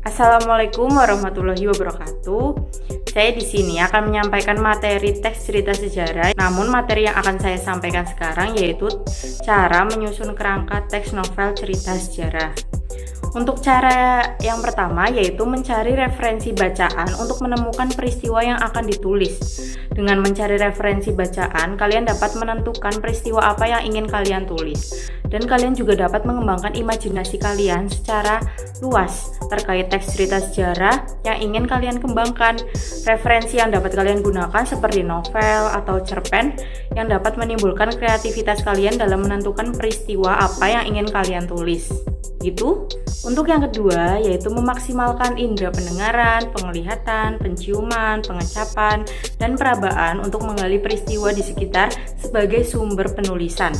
Assalamualaikum warahmatullahi wabarakatuh. Saya di sini akan menyampaikan materi teks cerita sejarah. Namun materi yang akan saya sampaikan sekarang yaitu cara menyusun kerangka teks novel cerita sejarah. Untuk cara yang pertama yaitu mencari referensi bacaan untuk menemukan peristiwa yang akan ditulis. Dengan mencari referensi bacaan, kalian dapat menentukan peristiwa apa yang ingin kalian tulis. Dan kalian juga dapat mengembangkan imajinasi kalian secara luas terkait teks cerita sejarah yang ingin kalian kembangkan. Referensi yang dapat kalian gunakan seperti novel atau cerpen yang dapat menimbulkan kreativitas kalian dalam menentukan peristiwa apa yang ingin kalian tulis. Gitu. Untuk yang kedua yaitu memaksimalkan indera pendengaran, penglihatan, penciuman, pengecapan, dan perabaan untuk menggali peristiwa di sekitar sebagai sumber penulisan.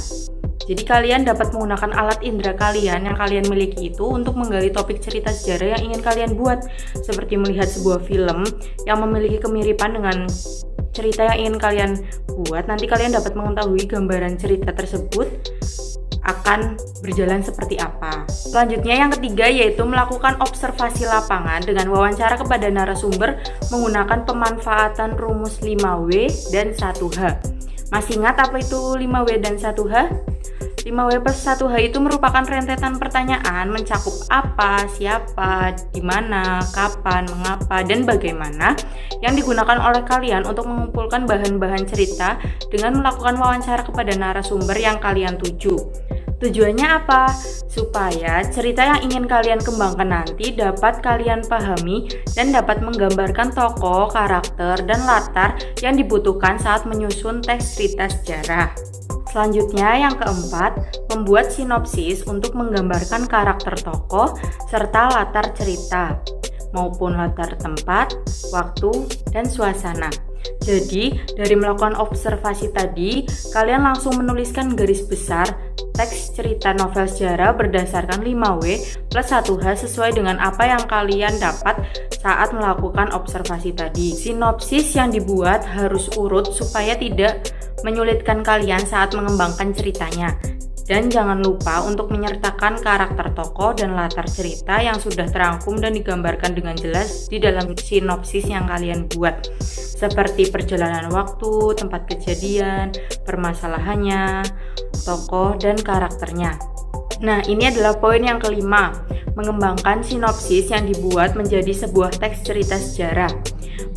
Jadi kalian dapat menggunakan alat indera kalian yang kalian miliki itu untuk menggali topik cerita sejarah yang ingin kalian buat, seperti melihat sebuah film yang memiliki kemiripan dengan cerita yang ingin kalian buat. Nanti kalian dapat mengetahui gambaran cerita tersebut akan berjalan seperti apa. Selanjutnya yang ketiga yaitu melakukan observasi lapangan dengan wawancara kepada narasumber menggunakan pemanfaatan rumus 5W dan 1H. Masih ingat apa itu 5W dan 1H? 5W plus 1H itu merupakan rentetan pertanyaan mencakup apa, siapa, di mana, kapan, mengapa, dan bagaimana yang digunakan oleh kalian untuk mengumpulkan bahan-bahan cerita dengan melakukan wawancara kepada narasumber yang kalian tuju. Tujuannya apa? Supaya cerita yang ingin kalian kembangkan nanti dapat kalian pahami dan dapat menggambarkan tokoh, karakter, dan latar yang dibutuhkan saat menyusun teks cerita sejarah. Selanjutnya yang keempat, membuat sinopsis untuk menggambarkan karakter tokoh serta latar cerita, maupun latar tempat, waktu, dan suasana. Jadi, dari melakukan observasi tadi, kalian langsung menuliskan garis besar teks cerita novel sejarah berdasarkan 5W plus 1H sesuai dengan apa yang kalian dapat saat melakukan observasi tadi. Sinopsis yang dibuat harus urut supaya tidak menyulitkan kalian saat mengembangkan ceritanya. Dan jangan lupa untuk menyertakan karakter tokoh dan latar cerita yang sudah terangkum dan digambarkan dengan jelas di dalam sinopsis yang kalian buat, seperti perjalanan waktu, tempat kejadian, permasalahannya, tokoh, dan karakternya. Nah, ini adalah poin yang kelima, mengembangkan sinopsis yang dibuat menjadi sebuah teks cerita sejarah.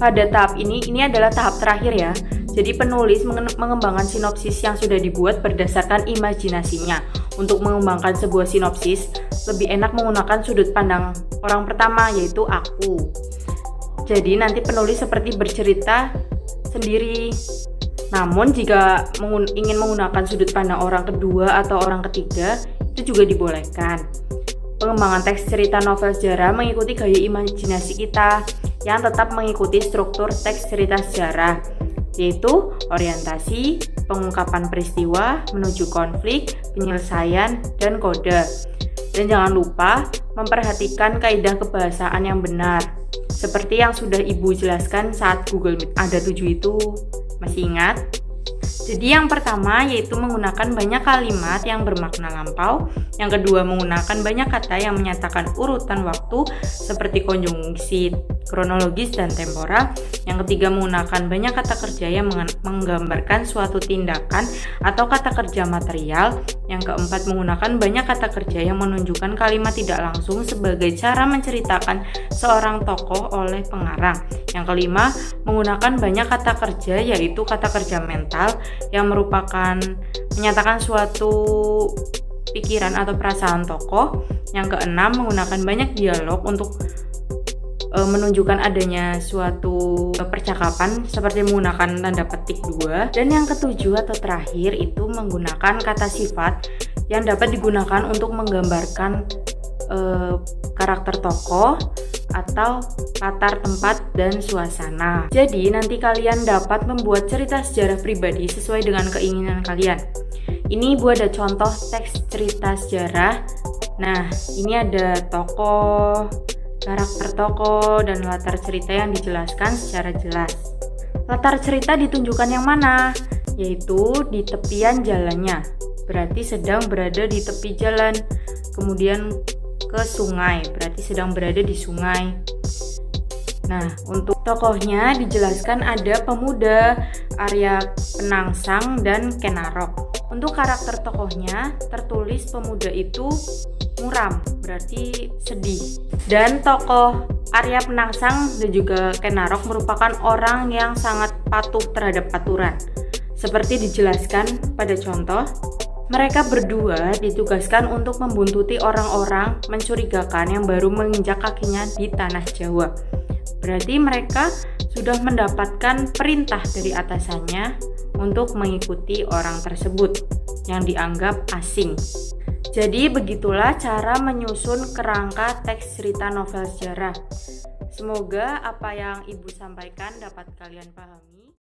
Pada tahap ini adalah tahap terakhir ya. Jadi penulis mengembangkan sinopsis yang sudah dibuat berdasarkan imajinasinya. Untuk mengembangkan sebuah sinopsis, lebih enak menggunakan sudut pandang orang pertama, yaitu aku. Jadi nanti penulis seperti bercerita sendiri. Namun jika ingin menggunakan sudut pandang orang kedua atau orang ketiga, itu juga dibolehkan. Pengembangan teks cerita novel sejarah mengikuti gaya imajinasi kita yang tetap mengikuti struktur teks cerita sejarah, yaitu orientasi, pengungkapan peristiwa, menuju konflik, penyelesaian, dan kode. Dan jangan lupa memperhatikan kaidah kebahasaan yang benar, seperti yang sudah Ibu jelaskan saat Google Meet. Ada 7 itu, masih ingat? Jadi yang pertama yaitu menggunakan banyak kalimat yang bermakna lampau. Yang kedua menggunakan banyak kata yang menyatakan urutan waktu seperti konjungsi, kronologis, dan temporal. Yang ketiga menggunakan banyak kata kerja yang menggambarkan suatu tindakan atau kata kerja material. Yang keempat menggunakan banyak kata kerja yang menunjukkan kalimat tidak langsung sebagai cara menceritakan seorang tokoh oleh pengarang. Yang kelima menggunakan banyak kata kerja yaitu kata kerja mental yang menyatakan suatu pikiran atau perasaan tokoh. Yang keenam menggunakan banyak dialog untuk menunjukkan adanya suatu percakapan seperti menggunakan tanda petik 2. Dan yang ketujuh atau terakhir itu menggunakan kata sifat yang dapat digunakan untuk menggambarkan karakter tokoh atau latar tempat dan suasana. Jadi nanti kalian dapat membuat cerita sejarah pribadi sesuai dengan keinginan kalian. Ini Ibu ada contoh teks cerita sejarah. Nah, ini ada tokoh, karakter tokoh, dan latar cerita yang dijelaskan secara jelas. Latar cerita ditunjukkan yang mana? Yaitu di tepian jalannya. Berarti sedang berada di tepi jalan. Kemudian ke sungai, berarti sedang berada di sungai. Nah, untuk tokohnya dijelaskan ada pemuda, Arya Penangsang, dan Kenarok. Untuk karakter tokohnya tertulis pemuda itu muram, berarti sedih. Dan tokoh Arya Penangsang dan juga Kenarok merupakan orang yang sangat patuh terhadap aturan. Seperti dijelaskan pada contoh, mereka berdua ditugaskan untuk membuntuti orang-orang mencurigakan yang baru menginjak kakinya di tanah Jawa. Berarti mereka sudah mendapatkan perintah dari atasannya untuk mengikuti orang tersebut yang dianggap asing. Jadi begitulah cara menyusun kerangka teks cerita novel sejarah. Semoga apa yang Ibu sampaikan dapat kalian pahami.